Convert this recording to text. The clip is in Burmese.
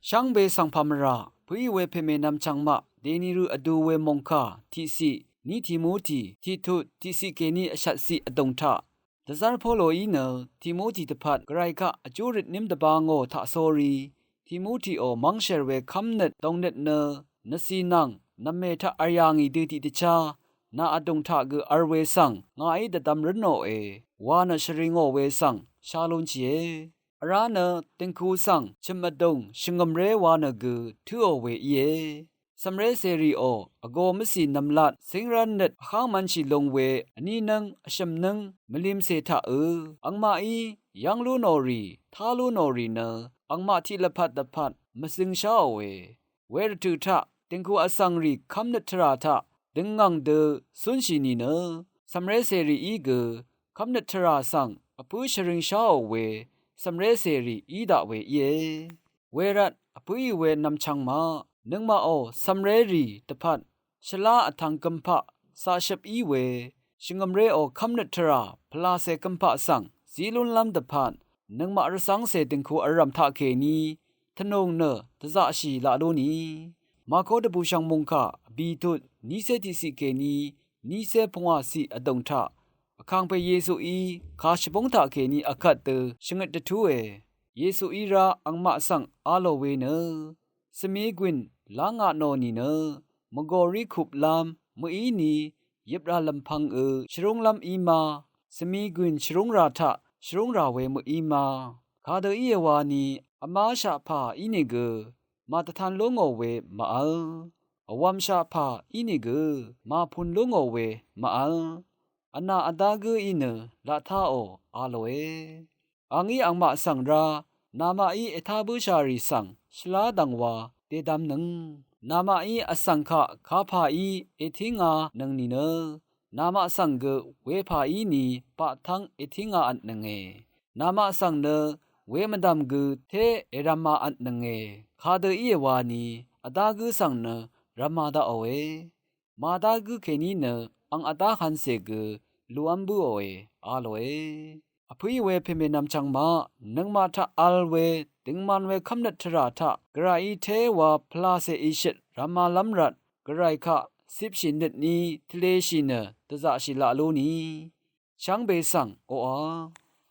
ช่างเบสังพามราผู้เวเพเมนำจังมะเดนิรุอดูเวมงคาทิสินิทิโมธีทิทุทิสิเกนีอชัดสิอดงทะดะซาร์โพโลอีเนทิโมธีตะพัดไกรกะอจูริดนิมตะบางโอทะโซรีทิโมธีโอมังเชรเวคัมเน็ตตองเน็ตเนนสีนังนเมทะอายางีดืติติชานาอดงทะกึอร์เวสังงาอิดะตัมรโนเอวานะชริงโอเวสังชาลุนจีเอအရာနတင်ကူဆောင်ချမတုံရှင်ငမရဲဝါနဂူထူအဝေယေစမရဲစေရီအိုအဂိုမစီနမ်လတ်စင်ရန်နက်အခါမန်ချီလုံဝေအနီနန်းအရှမ်နန်းမလင်းစေထအူအင်မာအီယန်လူနိုရီသာလူနိုရီနအင်မာတိလဖတ်တဖတ်မစင်ရှာဝေဝဲရတူထတင်ကူအဆောင်ရီခမ်နထရာထဒင်ငန်းဒဆွန်ရှိနီနစမရဲစေရီဤဂခမ်နထရာဆောင်အပူရှရင်ရှာဝေสำเร็จเสรีอีดาเวเยเวรัตอปุยเวนำชังมานึงมาโอสำเร็จรีตะพัดชลาอทังกัมพะสาชับอีเวชิงอมเรโอคัมเนตราพลาเซกัมพะสังสีลุนลำตะพัดนึงมาอรสังเสติงคูอรัมทะเคนีทนงเนตะซะชีลาโลนีมาโคตะบูชังมุงคะบีทุนีเซติสิเกนีนีเซพงวาสีอดงทะအခန်းပဲယေဆုဤခါရှပုံးတာခေနီအခတ်တရှငတ်တထူဝေယေဆုဤရာအင်မဆန်အာလိုဝေနစမီကွင်လာငါနောနီနမဂောရီခုပလမ်မီနီယေဘရာလမ်ဖန်းရှရုံလမ်အီမာစမီကွင်ရှရုံရာထရှရုံရာဝေမီမာခါဒဤယဝါနီအမာရှာဖာဤနေကမာတထန်လုံးငောဝေမအလအဝမ်ရှာဖာဤနေကမာဖွန်လုံးငောဝေမအလအနာအဒါဂူအင်းလာသာအိုအာလိုေအငီအင်မဆန်ရာနာမအီအထာဘူရှာရီဆန်ရှလာဒန်ဝါတေဒမ်နငနာမအီအစန်ခခါဖာအီအသင်းငါနငနီနနာမဆန်ဂဝေဖာအီနီပသန်းအသင်းငါအနငေနာမဆန်နဝေမဒမ်ဂူသေအရမအနငေခါဒအီဝါနီအဒါဂူဆန်နရမာဒအဝေမာဒါဂူခေနီနအန်အတာခန်စေဂလူအမ်ဘူအိုအာလိုအဖွေဝဲဖေမေနမ်ချန်မာနငမာထအလဝဲတင်မန်ဝဲခမ်နထရာထဂရိုင်သေးဝါဖလာစေအရှစ်ရမာလမ်ရတ်ဂရိုင်ခစစ်ရှင်နစ်နီတလေရှိနတဇရှိလာလိုနီချန်ဘေဆန်အိုအာ